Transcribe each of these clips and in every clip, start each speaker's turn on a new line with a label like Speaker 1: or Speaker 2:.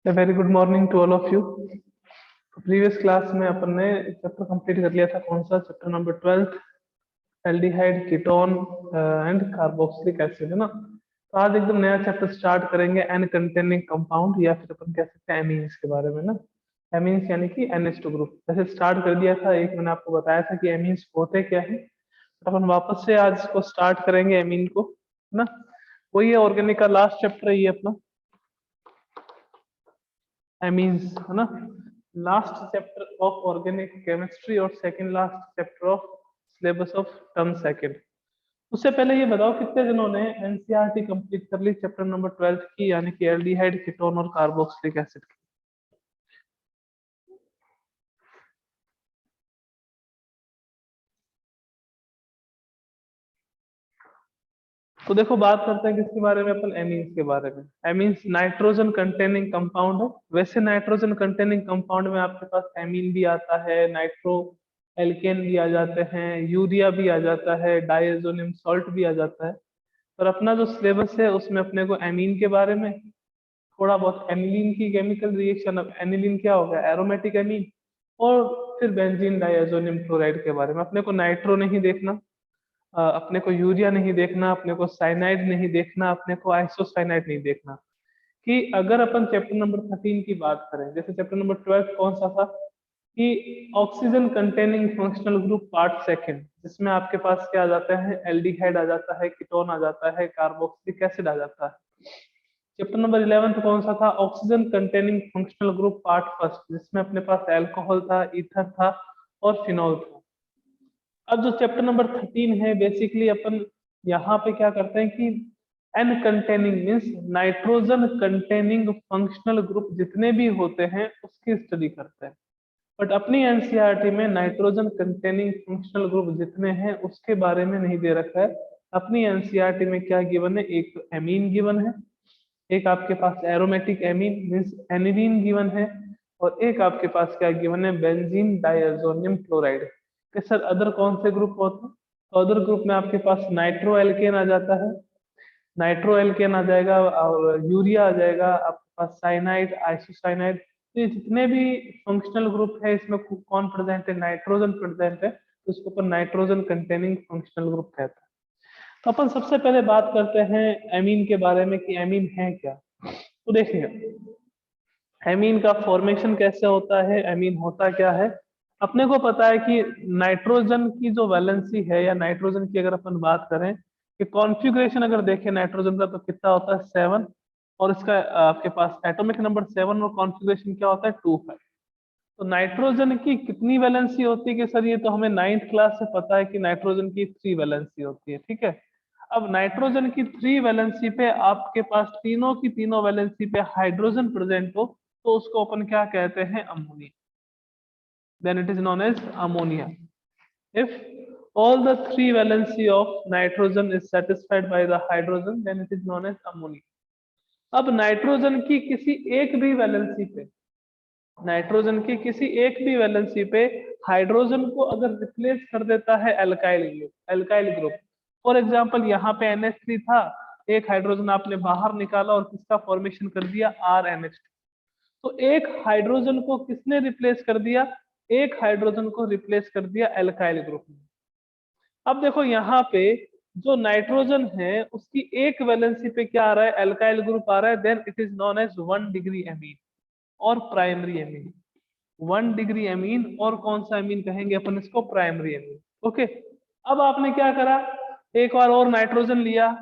Speaker 1: Very good morning to all of you. तो previous class में अपन ने चैप्टर कंप्लीट कर लिया था। कौन सा chapter? Number 12, aldehyde, ketone and carboxylic acid, है ना। तो आज एकदम नया चैप्टर स्टार्ट करेंगे, एन कंटेनिंग कंपाउंड, या फिर अपन कह सकते हैं एमीन्स के बारे में ना। एमीन्स यानी कि NH2 ग्रुप। जैसे स्टार्ट कर दिया था, एक मैंने आपको बताया था कि एमीन्स होते क्या है। तो अपन वापस से आज को स्टार्ट करेंगे एमीन को, है ना। वही है, ऑर्गेनिक का लास्ट चैप्टर है ये अपना, एमीन्स, है ना। Last chapter of organic chemistry और second last chapter of syllabus of term second. उससे पहले ये बताओ कितने जनों ने एनसीईआरटी कंप्लीट कर ली चैप्टर नंबर 12 की, यानी कि एल्डिहाइड, कीटोन और कार्बोक्सिलिक एसिड की। तो देखो, बात करते हैं किसके बारे में अपन, एमीन्स के बारे में। एमीन्स नाइट्रोजन कंटेनिंग कंपाउंड है। वैसे नाइट्रोजन कंटेनिंग कंपाउंड में आपके पास एमीन भी आता है, नाइट्रो एल्केन भी आ जाते हैं, यूरिया भी आ जाता है, डायजोनियम सॉल्ट भी आ जाता है। पर अपना जो सिलेबस है उसमें अपने को एमीन के बारे में, थोड़ा बहुत एनिलीन की केमिकल रिएक्शन, अब एनिलीन क्या हो गया, एरोमेटिक एमीन, और फिर बेंजीन डायजोनियम क्लोराइड के बारे में। अपने को नाइट्रो नहीं देखना, अपने को यूरिया नहीं देखना, अपने को साइनाइड नहीं देखना, अपने को आइसोसाइनाइड नहीं देखना। कि अगर अपन चैप्टर नंबर 13 की बात करें, जैसे चैप्टर नंबर 12 कौन सा था, कि oxygen containing functional group part second, जिसमें आपके पास क्या आ जाता है, एल्डिहाइड आ जाता है, कीटोन आ जाता है, कार्बोक्सिलिक एसिड आ जाता है। चैप्टर नंबर 11 कौन सा था, oxygen containing functional group part first, जिसमें अपने पास अल्कोहल था, ईथर था और फिनॉल था। अब जो चैप्टर नंबर 13 है, बेसिकली अपन यहाँ पे क्या करते हैं कि N containing means nitrogen containing functional group जितने भी होते हैं उसकी स्टडी करते हैं। बट अपनी एनसीईआरटी में नाइट्रोजन कंटेनिंग फंक्शनल ग्रुप जितने हैं उसके बारे में नहीं दे रखा है। अपनी एनसीईआरटी में क्या गिवन है, एक तो एमीन गिवन है, एक आपके पास aromatic amine means aniline given है, और एक आपके पास क्या गिवन है, बेंजीन डायजोनियम क्लोराइड। कि सर अदर कौन से ग्रुप होते हैं? तो अदर ग्रुप में आपके पास नाइट्रो एल्केन आ जाता है, नाइट्रो एल्केन आ जाएगा, और यूरिया आ जाएगा, आपके पास साइनाइड, आइसोसाइनाइड। तो ये जितने भी फंक्शनल ग्रुप है इसमें कौन प्रेजेंट है, नाइट्रोजन प्रेजेंट है, तो इसको अपन नाइट्रोजन कंटेनिंग फंक्शनल ग्रुप कहते हैं। तो अपन सबसे पहले बात करते हैं एमीन के बारे में कि एमीन है क्या। तो देखिए, एमीन का फॉर्मेशन कैसे होता है, एमीन होता क्या है। अपने को पता है कि नाइट्रोजन की जो वैलेंसी है, या नाइट्रोजन की अगर अपन बात करें कि कॉन्फ़िगरेशन अगर देखें नाइट्रोजन का, तो कितना होता है, 7। और इसका आपके पास एटॉमिक नंबर 7 और कॉन्फ़िगरेशन क्या होता है, 2, 5। तो नाइट्रोजन की कितनी वैलेंसी होती है कि सर ये तो हमें 9th क्लास से पता है कि नाइट्रोजन की 3 वैलेंसी होती है, ठीक है। अब नाइट्रोजन की 3 वैलेंसी पे आपके पास तीनों की तीनों वैलेंसी पे हाइड्रोजन प्रेजेंट हो, तो उसको अपन क्या कहते हैं, ammonia. Then it is known as ammonia. If all the 3 valency of nitrogen is satisfied by the hydrogen, then it is known as ammonia. अब नाइट्रोजन की किसी एक भी वैलेंसी पे, नाइट्रोजन की किसी एक भी वैलेंसी पे हाइड्रोजन को अगर रिप्लेस कर देता है alkyl group, alkyl group, for example यहाँ पे NH3 था, एक हाइड्रोजन आपने बाहर निकाला और किसका फॉर्मेशन कर दिया, RNH2। तो एक हाइड्रोजन को किसने रिप्लेस कर दिया, एक हाइड्रोजन को रिप्लेस कर दिया एल्काइल ग्रुप ने। अब देखो यहाँ पे जो नाइट्रोजन है उसकी एक वैलेंसी पे क्या आ रहा है, एल्काइल ग्रुप आ रहा है, then it is known as 1 degree amine और प्राइमरी एमीन। 1 डिग्री एमीन, और कौन सा एमीन कहेंगे अपन इसको, प्राइमरी एमीन। ओके। अब आपने क्या करा, एक बार और नाइट्रोजन लिया,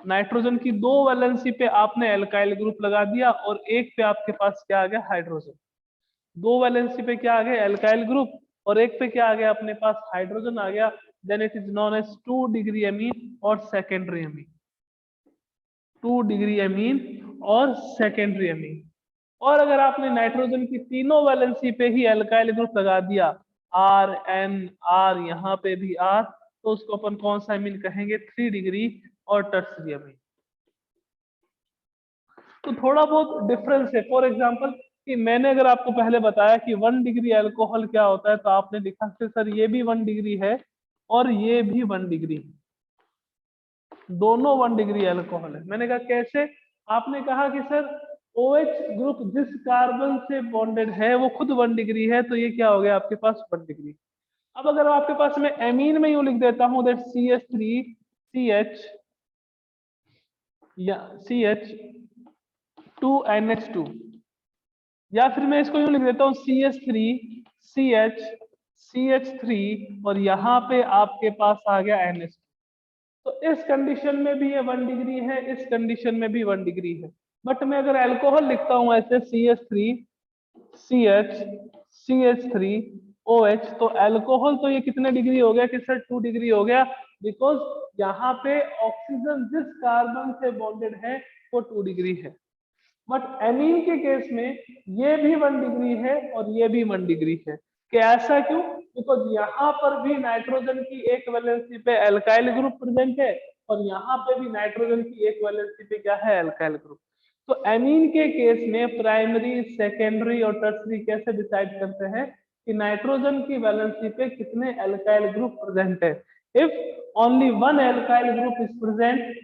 Speaker 1: नाइट्रोजन की 2 वैलेंसी पे आपने एल्काइल ग्रुप लगा दिया, और एक पे आपके पास क्या आ गया, हाइड्रोजन। 2 वैलेंसी पे क्या आ गया, एल्काइल ग्रुप, और एक पे क्या आ गया, अपने पास हाइड्रोजन आ गया। Then it is known as 2 degree amine और सेकेंडरी एमीन। 2 डिग्री एमीन और सेकेंडरी एमीन। और अगर आपने नाइट्रोजन की तीनों वैलेंसी पे ही एल्काइल ग्रुप लगा दिया, आर एन आर, यहाँ पे भी आर, तो उसको अपन कौन सा एमीन कहेंगे, 3 डिग्री और टर्सरी एमीन। तो थोड़ा बहुत डिफरेंस है। फॉर एग्जांपल कि मैंने अगर आपको पहले बताया कि 1 डिग्री अल्कोहल क्या होता है, तो आपने लिखा कि सर ये भी 1 डिग्री है और ये भी 1 डिग्री है, दोनों 1 डिग्री अल्कोहल है। मैंने कहा कैसे, आपने कहा कि सर OH ग्रुप जिस कार्बन से बॉन्डेड है वो खुद 1 डिग्री है, तो ये क्या हो गया आपके पास 1 डिग्री। अब अगर आपके पास मैं एमीन में यूं लिख देता हूं दैट CH3CH या CH2NH2, या फिर मैं इसको यूं लिख देता हूं CH3CH3 और यहाँ पे आपके पास आ गया NH2। तो इस कंडीशन में भी ये 1 डिग्री है, इस कंडीशन में भी 1 डिग्री है। बट मैं अगर अल्कोहल लिखता हूं ऐसे CH3CH3OH, तो अल्कोहल तो ये कितने डिग्री हो गया कि सर 2 डिग्री हो गया, बिकॉज यहाँ पे ऑक्सीजन जिस कार्बन से बॉन्डेड है वो 2 डिग्री है। बट एमीन के केस में ये भी 1 डिग्री है और ये भी 1 डिग्री है। कि ऐसा क्यों? बिकॉज यहाँ पर भी नाइट्रोजन की एक वैलेंसी पे एल्काइल ग्रुप प्रेजेंट है और यहाँ पे भी नाइट्रोजन की एक वैलेंसी पे क्या है, एल्काइल ग्रुप। तो एमीन के केस में प्राइमरी, सेकेंडरी और टर्सरी कैसे डिसाइड करते हैं कि नाइट्रोजन की वैलेंसी पे कितने एल्काइल ग्रुप प्रेजेंट है। If only 1 alkyl group is present,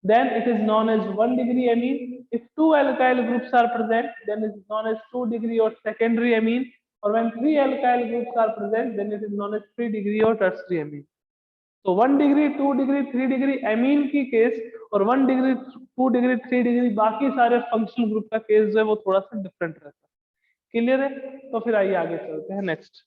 Speaker 1: then it is known as 1 degree amine. If 2 alkyl groups are present, then it is known as 2 degree or secondary amine. Or when 3 alkyl groups are present, then it is known as 3 degree or tertiary amine. तो 1 degree, 2 degree, 3 degree amine की case और 1 degree, 2 degree, 3 degree बाकी सारे functional group का case जो है वो थोड़ा सा डिफरेंट रहता है। क्लियर है? तो फिर आइए आगे चलते हैं next.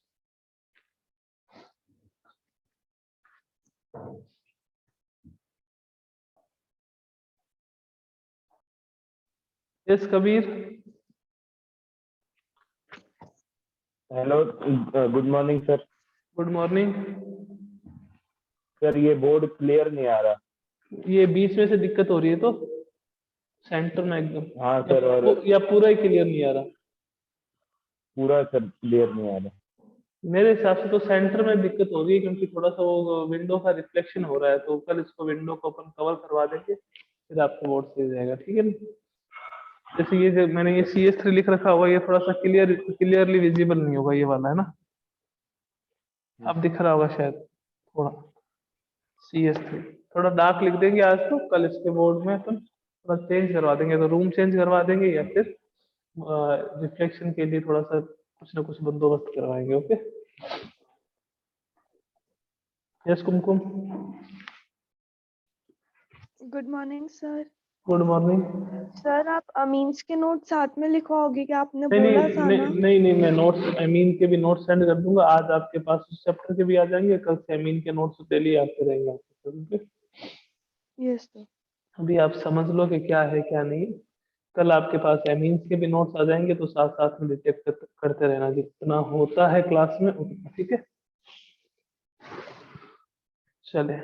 Speaker 1: Yes Kabir.
Speaker 2: Hello, good morning sir.
Speaker 1: Good morning
Speaker 2: sir ये बोर्ड क्लियर नहीं आ रहा।
Speaker 1: ये बीच में से दिक्कत हो रही है तो सेंटर में एकदम।
Speaker 2: हाँ सर, और
Speaker 1: या पूरा ही क्लियर नहीं आ रहा?
Speaker 2: पूरा सर क्लियर नहीं आ रहा।
Speaker 1: मेरे हिसाब से तो सेंटर में दिक्कत हो रही है क्योंकि थोड़ा सा वो विंडो का रिफ्लेक्शन हो रहा है, तो कल इसको विंडो को अपन कवर करवा देंगे, फिर आपका बोर्ड सही जाएगा। ठीक है ना? जैसे ये जो मैंने ये CS3 लिख रखा हुआ, ये थोड़ा सा क्लियरली विजिबल नहीं होगा, ये वाला है ना, अब दिख रहा होगा शायद थोड़ा। CS3 थोड़ा डार्क लिख देंगे आज, तो कल इसके बोर्ड में अपन थोड़ा चेंज करवा देंगे, तो रूम चेंज करवा देंगे या फिर रिफ्लेक्शन के लिए थोड़ा सा कुछ ना कुछ बंदोबस्त करवाएंगे। Okay. Yes Kumkum.
Speaker 3: Good morning sir.
Speaker 1: Good morning.
Speaker 3: Sir आप अमीन्स के नोट साथ में लिखवाओगे क्या? आपने
Speaker 1: नहीं
Speaker 3: बोला
Speaker 1: नहीं
Speaker 3: था
Speaker 1: नहीं
Speaker 3: ना।
Speaker 1: नहीं नहीं, मैं नोट्स अमीन के भी नोट्स सेंड कर दूंगा। आज आपके पास उस चैप्टर के भी आ जाएंगे, कल से अमीन के नोट्स डेली आते रहेंगे आपके पास।
Speaker 3: Yes sir.
Speaker 1: अभी आप समझ लो कि क्या है क्या नहीं। कल आपके पास एमीन्स के भी नोट्स आ जाएंगे, तो साथ साथ में डिटेक्ट करते रहना जितना होता है क्लास में उतना। ठीक है, चले।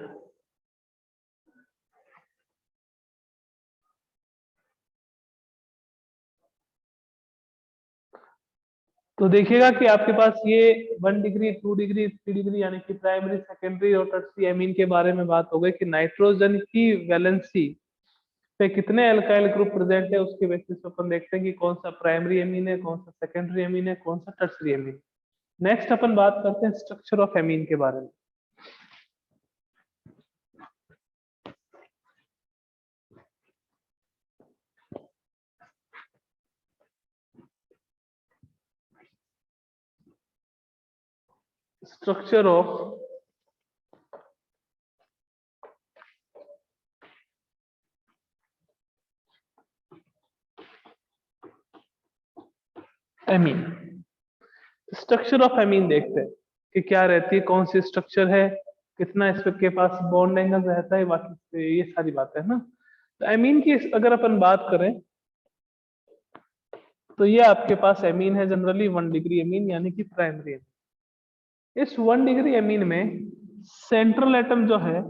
Speaker 1: तो देखिएगा कि आपके पास ये 1 डिग्री, 2 डिग्री, 3 डिग्री यानी कि प्राइमरी, सेकेंडरी और टर्शियरी एमीन के बारे में बात हो गई कि नाइट्रोजन की वैलेंसी पे कितने एल्काइल ग्रुप प्रेजेंट है, उसके बेसिस पे अपन देखते हैं कि कौन सा प्राइमरी एमीन है, कौन सा सेकेंडरी एमीन है, कौन सा टर्शियरी एमीन। नेक्स्ट अपन बात करते हैं स्ट्रक्चर ऑफ एमीन के बारे में। Structure of amine. Structure of amine देखते हैं कि क्या रहती है, कौन सी स्ट्रक्चर है, कितना इसके पास बॉन्ड एंगल रहता है, बाकी ये सारी बातें है ना। तो एमीन की अगर अपन बात करें तो ये आपके पास एमीन है जनरली 1 डिग्री एमीन यानी कि प्राइमरी एमीन। इस 1 डिग्री एमीन में सेंट्रल एटम जो है,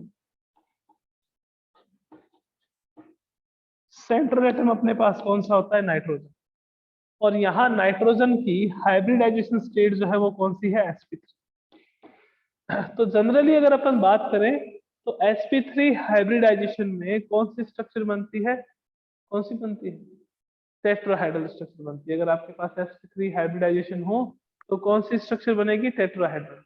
Speaker 1: सेंट्रल एटम अपने पास कौन सा होता है, नाइट्रोजन। और यहाँ नाइट्रोजन की हाइब्रिडाइजेशन स्टेट जो है वो कौन सी है, sp3। तो जनरली अगर अपन बात करें तो sp3 हाइब्रिडाइजेशन में कौन सी स्ट्रक्चर बनती है, कौन सी बनती है, टेट्राहेड्रल स्ट्रक्चर बनती है। अगर आपके पास sp3 हाइब्रिडाइजेशन हो तो कौन सी स्ट्रक्चर बनेगी, tetrahedral.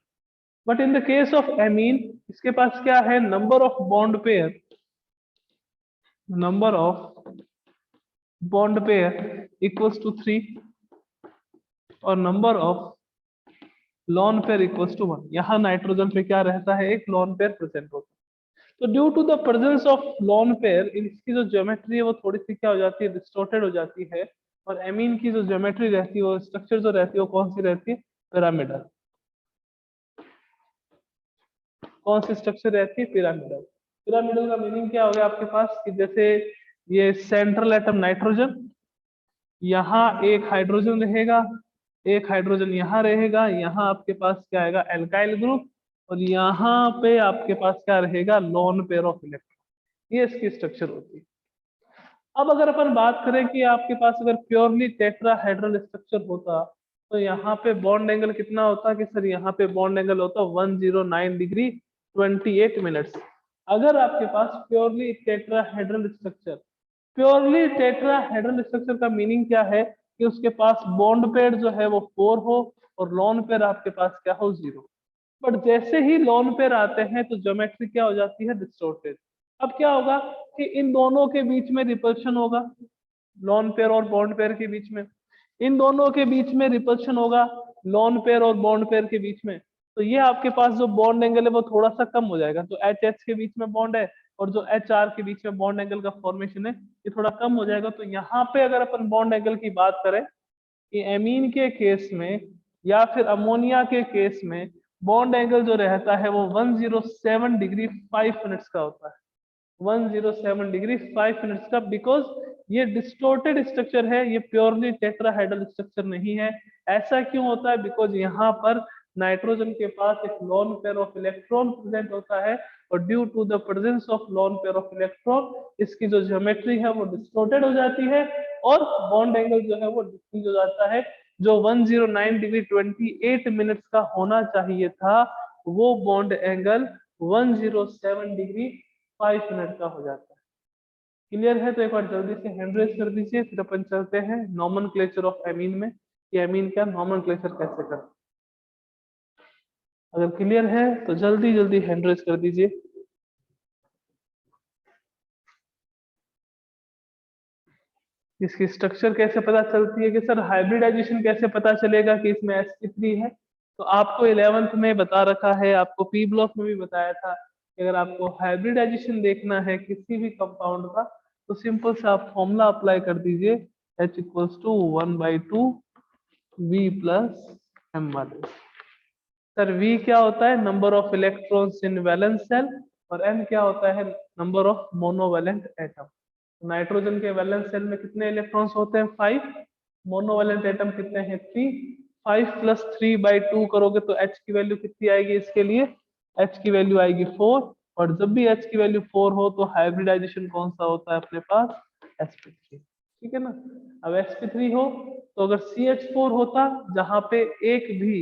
Speaker 1: But in the case of amine इसके पास क्या है, number of bond pair, number of bond pair equals to 3 और number of lone pair equals to 1। यहाँ नाइट्रोजन पे क्या रहता है, एक लोन पेयर प्रेजेंट होता है। तो due to the presence of lone pair इसकी जो ज्योमेट्री है वो थोड़ी सी क्या हो जाती है, डिस्टॉर्टेड हो जाती है। और एमीन की जो ज्योमेट्री रहती है, वो स्ट्रक्चर जो रहती है वो कौन सी रहती है, पिरामिडल। कौन सी स्ट्रक्चर रहती है, पिरामिडल। पिरामिडल का मीनिंग क्या हो गया आपके पास कि जैसे ये सेंट्रल एटम नाइट्रोजन, यहाँ एक हाइड्रोजन रहेगा, एक हाइड्रोजन यहाँ रहेगा, यहाँ आपके पास क्या आएगा, एल्काइल ग्रुप, और यहाँ पे आपके पास क्या रहेगा, लोन पेयर ऑफ इलेक्ट्रॉन। ये इसकी स्ट्रक्चर होती है। अब अगर अपन बात करें कि आपके पास अगर प्योरली टेट्राहेड्रल स्ट्रक्चर होता तो यहाँ पे बॉन्ड एंगल कितना होता कि सर, यहाँ पे बॉन्ड एंगल होता 109 डिग्री 28 मिनट्स। अगर आपके पास purely tetrahedral structure, purely tetrahedral structure का मीनिंग क्या है कि उसके पास बॉन्ड पेयर जो है वो 4 हो और लोन पेयर आपके पास क्या हो, 0। बट जैसे ही लोन पेयर आते हैं तो ज्योमेट्री क्या हो जाती है, डिस्टॉर्टेड। अब क्या होगा कि इन दोनों के बीच में रिपल्शन होगा, लोन पेयर और बॉन्ड पेयर के बीच में, इन दोनों के बीच में रिपल्शन होगा, लोन पेयर और बॉन्ड पेयर के बीच में। तो ये आपके पास जो बॉन्ड एंगल है वो थोड़ा सा कम हो जाएगा। तो एच एच के बीच में बॉन्ड है और जो एच आर के बीच में बॉन्ड एंगल का फॉर्मेशन है, ये थोड़ा कम हो जाएगा। तो यहाँ पे अगर अपन बॉन्ड एंगल की बात करें कि एमीन के केस में या फिर अमोनिया के केस में बॉन्ड एंगल जो रहता है वो 107 डिग्री 5 मिनट्स का होता है। 107 डिग्री 5 मिनट्स का, बिकॉज ये डिस्टोर्टेड स्ट्रक्चर है, ये प्योरली टेट्राहेड्रल स्ट्रक्चर नहीं है। ऐसा क्यों होता है, बिकॉज यहाँ पर नाइट्रोजन के पास एक lone pair of electron present होता है और due to the presence of lone pair of electron इसकी जो ज्योमेट्री है वो डिस्टोर्टेड हो जाती है और बॉन्ड एंगल जो है वो डिक्रीज हो जाता है। जो 109 डिग्री 28 मिनट्स का होना चाहिए था वो बॉन्ड एंगल 107 डिग्री 5 मिनट का हो जाता है। क्लियर है? तो एक बार जल्दी से हैंड रेज कर दीजिए, फिर अपन चलते हैं नॉमेनक्लेचर ऑफ एमीन में कि एमीन का नॉमेनक्लेचर कैसे करते हैं। अगर क्लियर है तो जल्दी जल्दी हैंड रेज कर दीजिए। इसकी स्ट्रक्चर कैसे पता चलती है कि सर हाइब्रिडाइजेशन कैसे पता चलेगा कि इसमें sp3 है। तो आपको 11th में बता रखा है, आपको पी ब्लॉक में भी बताया था कि अगर आपको हाइब्रिडाइजेशन देखना है किसी भी कंपाउंड का तो सिंपल से आप फॉर्मूला अप्लाई कर दीजिए, H equals to 1/2 V plus M वाले। सर V क्या होता है, number of electrons in valence shell, और M क्या होता है, number of monovalent atom. Nitrogen के वैलेंस सेल में कितने इलेक्ट्रॉन्स होते हैं, 5। मोनोवैलेंट एटम कितने हैं, 3। 5 प्लस 3/2 करोगे तो H की वैल्यू कितनी आएगी, इसके लिए H की वैल्यू आएगी 4। और जब भी H की वैल्यू 4 हो तो हाइब्रिडाइजेशन कौन सा होता है अपने पास, sp3। ठीक है ना। अब sp3 हो तो अगर CH4 होता जहां पे एक भी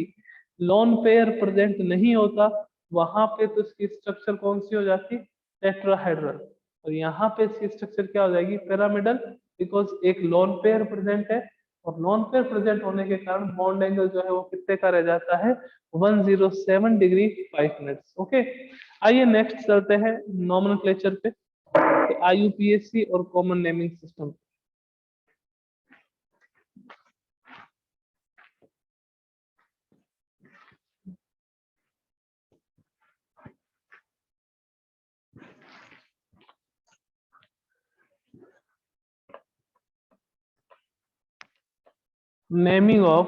Speaker 1: लोन पेयर प्रेजेंट नहीं होता, वहां पे तो इसकी स्ट्रक्चर कौन सी हो जाती, टेट्राहेड्रल। और यहाँ पे इसकी स्ट्रक्चर क्या हो जाएगी, पिरामिडल, बिकॉज एक लोन पेयर प्रेजेंट है और लोन पेयर प्रेजेंट होने के कारण बॉन्ड एंगल जो है वो कितने का रह जाता है, 107 डिग्री 5 मिनट्स। ओके, आइए नेक्स्ट चलते हैं नॉमेनक्लेचर पे, IUPAC और common naming system. Naming of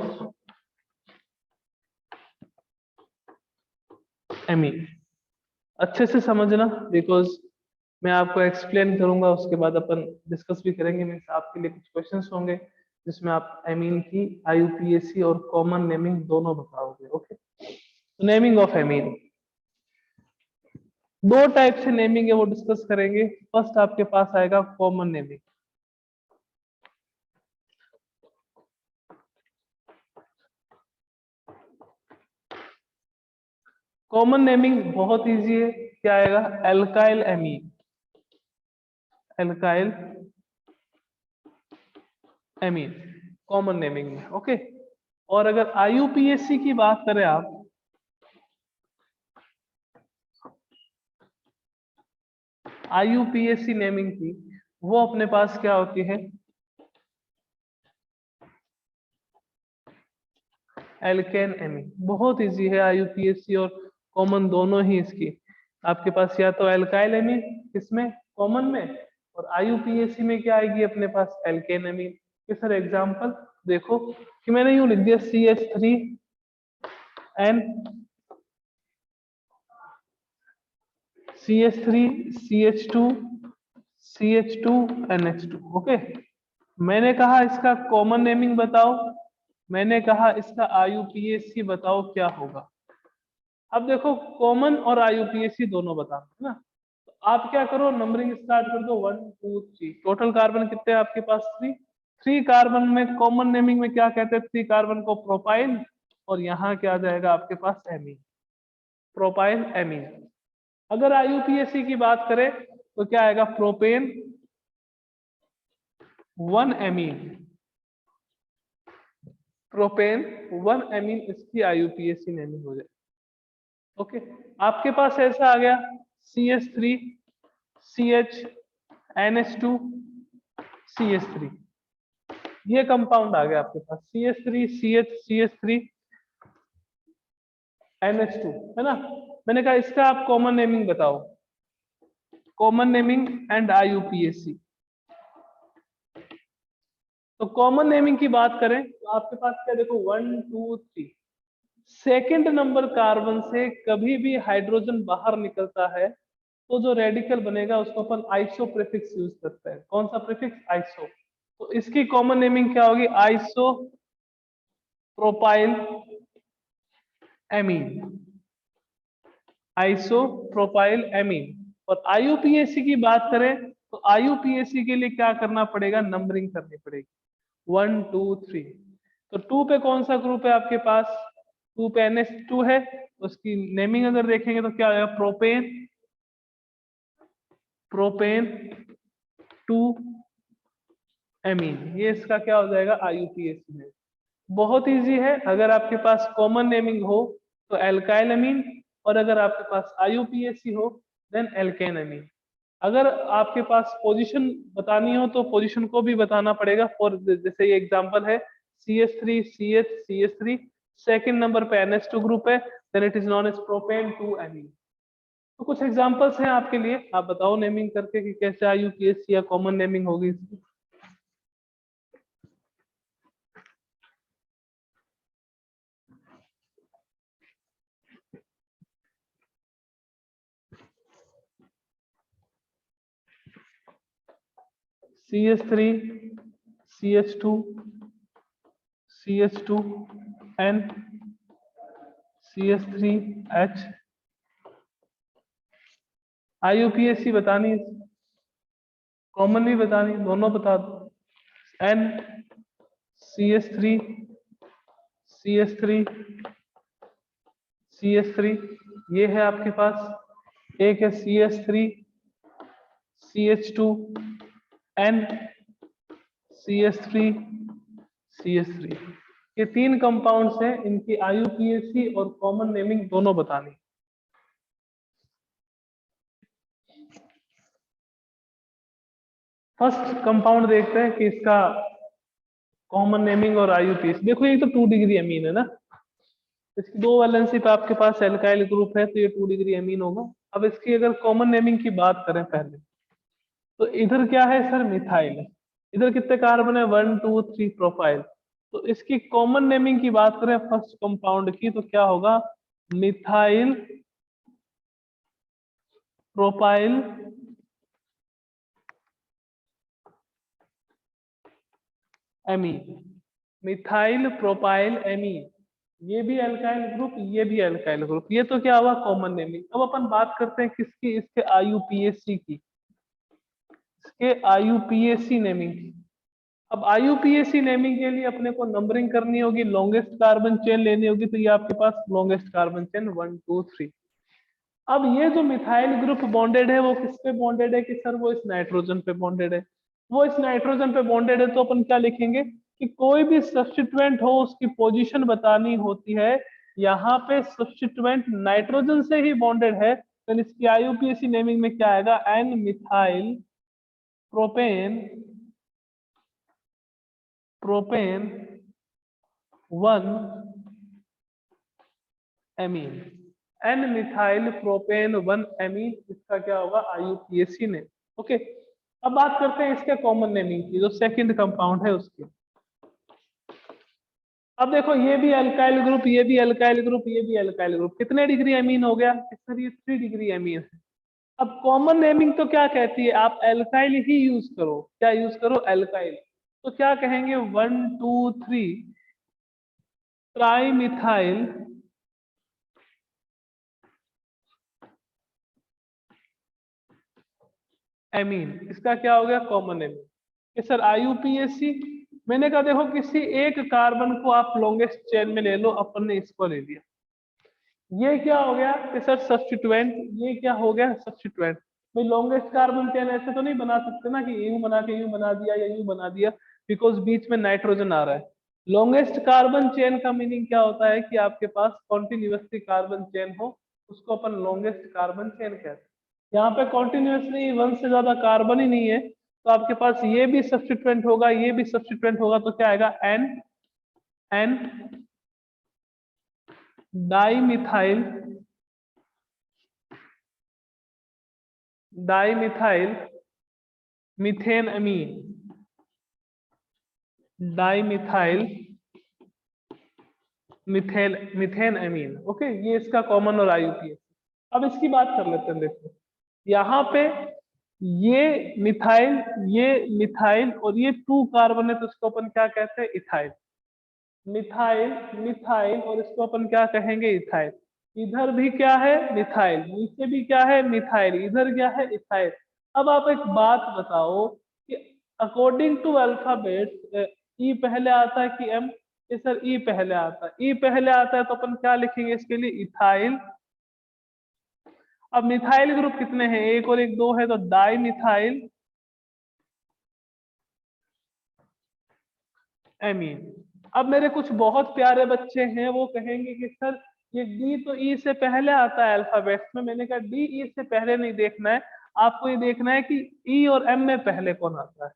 Speaker 1: amine अच्छे से समझना, बिकॉज मैं आपको एक्सप्लेन करूंगा, उसके बाद अपन डिस्कस भी करेंगे। मीन्स आपके लिए कुछ क्वेश्चंस होंगे जिसमें आप एमीन की IUPAC और कॉमन नेमिंग दोनों बताओगे। ओके, नेमिंग ऑफ एमीन, दो टाइप से नेमिंग है वो डिस्कस करेंगे। फर्स्ट आपके पास आएगा कॉमन नेमिंग। कॉमन नेमिंग बहुत इजी है, क्या आएगा, alkyl amine, alkyl amine common naming में। ओके, और अगर IUPAC की बात करें आप, IUPAC नेमिंग की, वो अपने पास क्या होती है, एल्केन एमीन। बहुत इजी है, आईयूपीएसी और कॉमन दोनों ही इसकी। आपके पास या तो एल्काइल एमीन किसमें, कॉमन में, और आईयूपीएसी में क्या आएगी अपने पास, एल्केन एमीन। कि सर एग्जांपल देखो कि मैंने यूं लिख दिया CH3 N CH3 CH2 CH2 NH2। Okay, मैंने कहा इसका कॉमन नेमिंग बताओ, मैंने कहा इसका आईयूपीएसी बताओ क्या होगा। अब देखो कॉमन और आईयूपीएसी दोनों बताना है ना, तो आप क्या करो, नंबरिंग स्टार्ट कर दो 1 2 3। टोटल कार्बन कितने हैं आपके पास, 3 कार्बन में कॉमन नेमिंग में क्या कहते हैं, 3 कार्बन को प्रोपाइल, और यहाँ क्या आ जाएगा आपके पास एमीन, प्रोपाइल एमीन। अगर आईयूपीएसी की बात करें तो क्या आएगा, प्रोपेन 1 एमीन, प्रोपेन 1 एमीन इसकी आईयूपीएसी नेमिंग हो जाए। ओके, आपके पास ऐसा आ गया CH3 CH NH2 CH3, ये कंपाउंड आ गया आपके पास CH3 CH CH3 NH2 है ना। मैंने कहा इसका आप कॉमन नेमिंग बताओ, कॉमन नेमिंग एंड आईयूपीएसी। तो कॉमन नेमिंग की बात करें तो आपके पास क्या देखो 1 2 3, सेकेंड नंबर कार्बन से कभी भी हाइड्रोजन बाहर निकलता है तो जो रेडिकल बनेगा उसको अपन आइसो प्रीफिक्स यूज करते हैं। कौन सा प्रीफिक्स, आइसो। तो इसकी कॉमन नेमिंग क्या होगी, iso propyl amine, iso propyl amine. और आईयूपीएसी की बात करें तो आईयूपीएसी के लिए क्या करना पड़ेगा, नंबरिंग करनी पड़ेगी 1 2 3। तो 2 पे कौन सा ग्रुप है आपके पास, 2 पे NH2 है, उसकी नेमिंग अगर देखेंगे तो क्या आएगा, प्रोपेन, प्रोपेन 2 एमीन। ये इसका क्या हो जाएगा, आईयूपीएसी में। बहुत इजी है, अगर आपके पास कॉमन नेमिंग हो तो एल्काइल एमीन, और अगर आपके पास आईयूपीएसी हो देन एल्केन एमीन। अगर आपके पास पोजीशन बतानी हो तो पोजीशन को भी बताना पड़ेगा। फॉर जैसे ये एग्जांपल है CH3 CH CH3, second number पे NH2 ग्रुप है, then it is known as propane 2 amine. तो कुछ एग्जांपल्स हैं आपके लिए, आप बताओ नेमिंग करके कि कैसे आईयूपीएसी या कॉमन नेमिंग होगी इसकी। CH3 CH2 CH2N CH3H। IUPAC बतानी, कॉमन भी बतानी, दोनों बता दो। N CH3 CH3 CH3, ये है आपके पास। एक है CH3 CH2N CH3 CH3। ये 3 कंपाउंड्स हैं, इनकी आईयूपीएसी और कॉमन नेमिंग दोनों बतानी। फर्स्ट कंपाउंड देखते हैं कि इसका कॉमन नेमिंग और आईयूपीएसी। देखो ये तो 2 डिग्री अमीन है ना, इसकी 2 वैलेंसी पे आपके पास एल्काइल ग्रुप है तो ये 2 डिग्री अमीन होगा। अब इसकी अगर कॉमन नेमिंग की बात करें पहले, तो इधर क्या है सर, मिथाइल है। इधर कितने कार्बन है, 1 2 3 प्रोफाइल। तो इसकी कॉमन नेमिंग की बात करें फर्स्ट कंपाउंड की तो क्या होगा, methyl propyl amine, methyl propyl amine. ये भी अल्काइल ग्रुप, ये भी अल्काइल ग्रुप। ये तो क्या हुआ कॉमन नेमिंग। अब अपन बात करते हैं किसकी, इसके आईयूपीएसी की, इसके आईयूपीएसी नेमिंग की। अब आईयूपीएसी नेमिंग के लिए अपने को नंबरिंग करनी होगी, लॉन्गेस्ट कार्बन चेन लेनी होगी। तो ये आपके पास लॉन्गेस्ट कार्बन चेन 1 2 3। अब ये जो मिथाइल ग्रुप बॉन्डेड है वो किस पे बॉन्डेड है, कि सर वो इस नाइट्रोजन पे बॉन्डेड है। वो इस नाइट्रोजन पे बॉन्डेड है तो अपन क्या लिखेंगे कि कोई भी सब्स्टिट्यूएंट हो उसकी पोजीशन बतानी होती है। यहाँ पे सब्स्टिट्यूएंट नाइट्रोजन से ही बॉन्डेड है, तो इसकी आईयूपीएसी नेमिंग में क्या आएगा, N methyl propane, propane 1 amine, N methyl propane 1 amine, इसका क्या होगा IUPAC ने। ओके, अब बात करते हैं इसके कॉमन नेमिंग की, जो सेकंड कंपाउंड है उसकी। अब देखो ये भी अल्काइल ग्रुप, ये भी अल्काइल ग्रुप, ये भी अल्काइल ग्रुप, कितने डिग्री एमीन हो गया सर? ये 3 डिग्री एमीन है। अब कॉमन नेमिंग तो क्या कहती है, आप एल्काइल ही यूज करो। क्या यूज करो? एल्काइल। तो क्या कहेंगे? 1 2 3 ट्राई मिथाइल एमीन, इसका क्या हो गया? Common naming. कि सर IUPAC, मैंने कहा देखो किसी एक कार्बन को आप लॉन्गेस्ट चेन में ले लो, अपन ने इसको ले लिया, ये क्या हो गया कि सर सब्स्टिट्यूएंट, ये क्या हो गया? सब्स्टिट्यूएंट। भाई लॉन्गेस्ट कार्बन चेन ऐसे तो नहीं बना सकते ना कि यूं बना के यूं बना दिया या यूं बना दिया, बिकॉज बीच में नाइट्रोजन आ रहा है। लॉन्गेस्ट कार्बन चेन का मीनिंग क्या होता है कि आपके पास कॉन्टिन्यूसली कार्बन चेन हो, उसको अपन लॉन्गेस्ट कार्बन चेन कहते हैं। यहाँ पे कॉन्टिन्यूसली 1 से ज्यादा कार्बन ही नहीं है, तो आपके पास ये भी सब्स्टिट्यूएंट होगा, ये भी सब्स्टिट्यूएंट होगा, तो क्या आएगा? N N dimethyl dimethyl methane amine, dimethyl methane methane amine. Okay, ये इसका कॉमन और IUPAC। अब इसकी बात कर लेते हैं। देखो यहाँ पे ये मिथाइल और ये 2 कार्बन है, तो इसको अपन क्या कहते हैं? इथाइल। मिथाइल मिथाइल और इसको अपन क्या कहेंगे? इथाइल। इधर भी क्या है? मिथाइल। नीचे भी क्या है? मिथाइल। इधर क्या है? इथाइल। अब आप एक बात बताओ कि अकॉर्डिंग टू अल्फाबेट ई पहले आता है कि एम? ये सर ई पहले आता है। ई पहले आता है तो अपन क्या लिखेंगे इसके लिए? इथाइल। अब मिथाइल ग्रुप कितने हैं? एक और एक 2 है, तो डाई मिथाइल एमीन। अब मेरे कुछ बहुत प्यारे बच्चे हैं, वो कहेंगे कि सर ये डी तो ई से पहले आता है अल्फाबेट्स में। मैंने कहा डी ई से पहले नहीं देखना है, आपको ये देखना है कि ई और एम में पहले कौन आता है।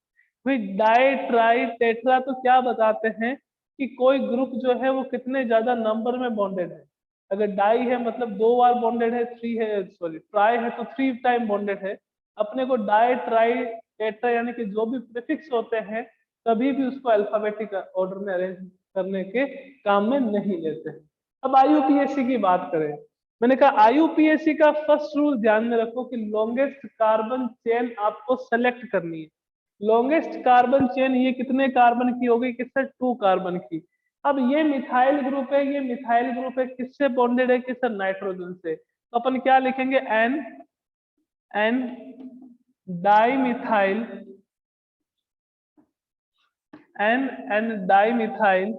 Speaker 1: भाई डाई ट्राई टेट्रा तो क्या बताते हैं कि कोई ग्रुप जो है वो कितने ज्यादा नंबर में बॉन्डेड है। अगर डाई है मतलब 2 बार बॉन्डेड है, 3 है, सॉरी ट्राई है तो 3 टाइम बॉन्डेड है। अपने को डाई ट्राई टेट्रा यानी कि जो भी प्रीफिक्स होते हैं कभी भी उसको अल्फाबेटिक ऑर्डर में अरेंज करने के काम में नहीं लेते हैं। अब IUPAC की बात करें, मैंने कहा IUPAC का फर्स्ट रूल ध्यान में रखो कि लॉन्गेस्ट कार्बन चेन आपको सेलेक्ट करनी है। लॉन्गेस्ट कार्बन चेन ये कितने कार्बन की होगी? किससे? 2 कार्बन की। अब ये मिथाइल ग्रुप है, ये मिथाइल ग्रुप है, किससे बॉन्डेड है? किससे? नाइट्रोजन से। तो अपन क्या लिखेंगे? N N di methyl N dimethyl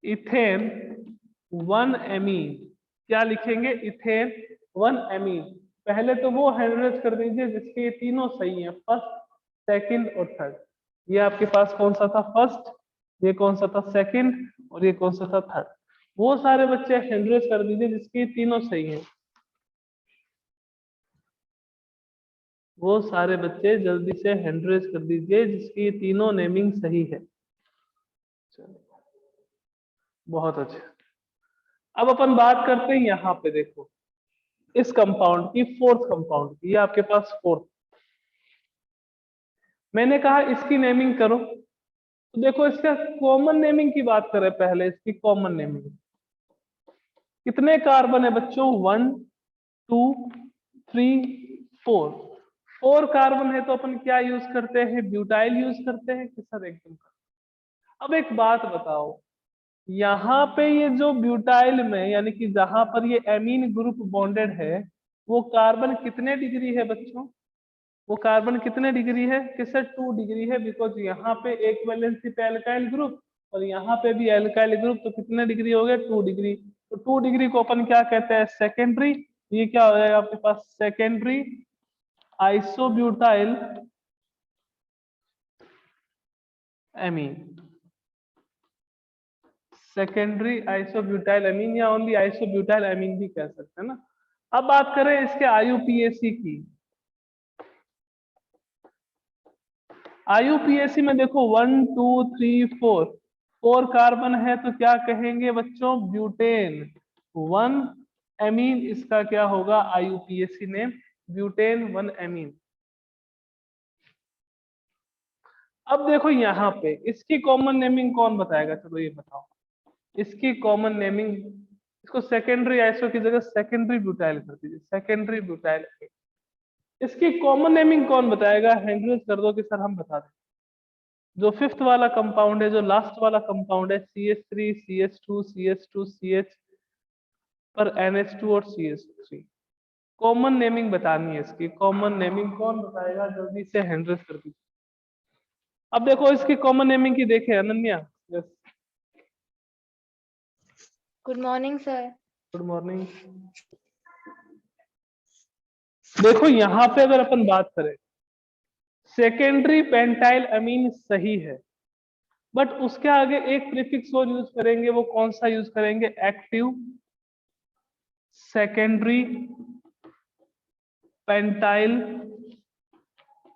Speaker 1: ethane 1 amine. क्या लिखेंगे? Ethane 1 amine. पहले तो वो हैंडरेज कर दीजिए जिसके ये तीनों सही हैं, फर्स्ट सेकंड और थर्ड। ये आपके पास कौन सा था? फर्स्ट। ये कौन सा था? सेकंड। और ये कौन सा था? थर्ड। वो सारे बच्चे हैंडरेज कर दीजिए जिसके तीनों सही हैं। वो सारे बच्चे जल्दी से हैंडरेज कर दीजिए जिसकी तीनों नेमिंग सही है। बहुत अच्छे। अब अपन बात करते हैं यहाँ पे, देखो इस कंपाउंड की, फोर्थ कंपाउंड की। ये आपके पास फोर्थ, मैंने कहा इसकी नेमिंग करो। तो देखो इसका कॉमन नेमिंग की बात करें पहले। इसकी कॉमन नेमिंग, कितने कार्बन है बच्चों? 1 2 3 4। 4 कार्बन है तो अपन क्या यूज करते हैं? ब्यूटाइल यूज करते हैं कि सर? एकदम। अब एक बात बताओ, यहाँ पे ये जो ब्यूटाइल में यानी कि जहां पर ये एमीन ग्रुप बॉन्डेड है, वो कार्बन कितने डिग्री है बच्चों? वो कार्बन कितने डिग्री है? किससे? 2 डिग्री है, बिकॉज यहाँ पे एक वैलेंसी पे एल्काइल ग्रुप और यहाँ पे भी एल्काइल ग्रुप, तो कितने डिग्री हो गए? 2 डिग्री। तो 2 डिग्री को अपन क्या कहते हैं? सेकेंडरी। ये क्या हो जाएगा आपके पास? Secondary isobutyl amine. Secondary isobutyl amine या ओनली आइसोब्यूटाइल एमीन भी कह सकते हैं ना। अब बात करें इसके IUPAC की। IUPAC में देखो 1 2 3 4 4 कार्बन है तो क्या कहेंगे बच्चों, ब्यूटेन। 1 एमीन, इसका क्या होगा, IUPAC नेम, ब्यूटेन 1 एमीन। अब देखो यहाँ पे इसकी कॉमन नेमिंग कौन बताएगा, चलो ये बताओ इसकी कॉमन नेमिंग। इसको सेकेंडरी आइसो की जगह सेकेंडरी ब्यूटाइल कर दीजिए, सेकेंडरी ब्यूटाइल। इसकी कॉमन नेमिंग कौन बताएगा, हैंड रेज कर दो कि सर हम बता दें। जो 5th वाला कंपाउंड है, जो लास्ट वाला कंपाउंड है, CH3 CH2 CH2 CH पर NH2 और CH3, कॉमन नेमिंग बतानी है इसकी। कॉमन नेमिंग कौन बताएगा, जल्दी से हैंड रेज कर दीजिए। अब देखो इसकी कॉमन नेमिंग की देखे Ananya. Yes,
Speaker 4: good morning sir.
Speaker 1: Good morning. देखो यहाँ पे अगर अपन बात करें, सेकेंडरी पेंटाइल अमीन सही है, बट उसके आगे एक प्रीफिक्स और यूज करेंगे, वो कौन सा यूज करेंगे, एक्टिव सेकेंडरी पेंटाइल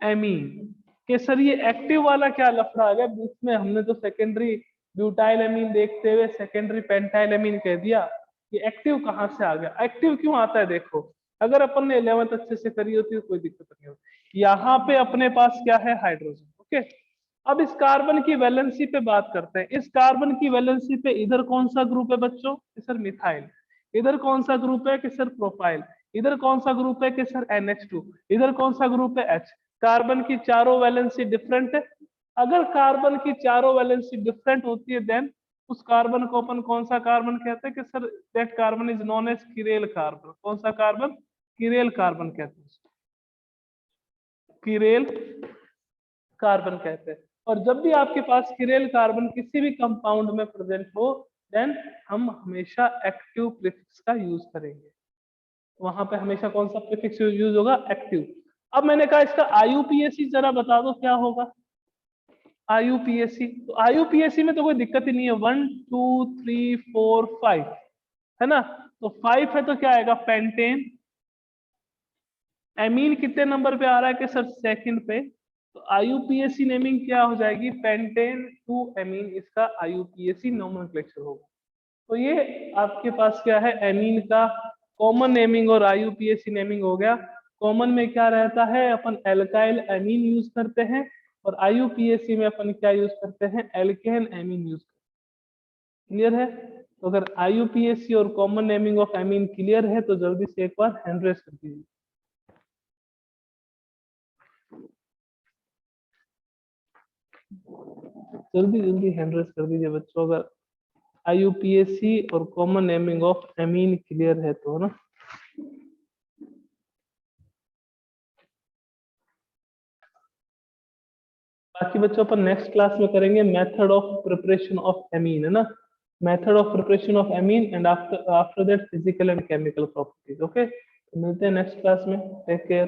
Speaker 1: एमीन। के सर ये एक्टिव वाला क्या लफड़ा आ गया बीच में, हमने तो सेकेंडरी ब्यूटाइल एमीन देखते हुए सेकेंडरी पेंटाइल एमीन कह दिया, ये एक्टिव कहाँ से आ गया। एक्टिव क्यों आता है, देखो अगर अपन ने 11th अच्छे से करी होती तो कोई दिक्कत नहीं होती। यहाँ पे अपने पास क्या है, हाइड्रोजन। ओके, अब इस कार्बन की वैलेंसी पे बात करते हैं। इस कार्बन की वैलेंसी पे इधर कौन सा ग्रुप है बच्चों, कि सर मिथाइल। इधर कौन सा ग्रुप है, कि सर प्रोपाइल। इधर कौन सा ग्रुप है, कि सर NH2। इधर कौन सा ग्रुप है, H। कार्बन की चारों वैलेंसी डिफरेंट है। अगर कार्बन की चारों वैलेंसी डिफरेंट होती है, देन उस कार्बन को अपन कौन सा कार्बन कहते हैं, कि sir that carbon is known as chiral carbon. कौन सा कार्बन, किरेल कार्बन कहते हैं, किरेल कार्बन कहते हैं। और जब भी आपके पास किरेल कार्बन किसी भी कंपाउंड में प्रेजेंट हो, देन हम हमेशा एक्टिव प्रीफिक्स का यूज करेंगे। वहां पे हमेशा कौन सा प्रीफिक्स यूज होगा, एक्टिव। अब मैंने कहा इसका IUPAC जरा बता दो क्या होगा, IUPAC। तो IUPAC में तो कोई दिक्कत ही नहीं है, 1 2 3 4 5 है ना। तो 5 है तो क्या आएगा, पेंटेन। एमीन कितने नंबर पे आ रहा है, कि सर सेकंड पे। तो IUPAC नेमिंग क्या हो जाएगी, पेंटेन 2 एमीन, इसका IUPAC नोमेनक्लेचर होगा। तो ये आपके पास क्या है, एमीन का कॉमन नेमिंग और IUPAC नेमिंग हो गया। कॉमन में क्या रहता है, अपन एल्काइल एमीन यूज करते हैं, और IUPAC में अपन क्या यूज करते हैं, एल्केन एमीन यूज करते हैं। क्लियर है। तो अगर IUPAC और common naming of amine clear है तो जल्दी से एक बार हैंड रेज कर दीजिए। जल्दी जल्दी हैंड रेज कर दीजिए बच्चों, अगर IUPAC और common naming of amine clear है तो ना। बाकी बच्चों अपन नेक्स्ट क्लास में करेंगे method of preparation of amine, है ना, method of preparation of amine and after that physical and chemical properties. Okay, मिलते हैं नेक्स्ट क्लास में, टेक केयर।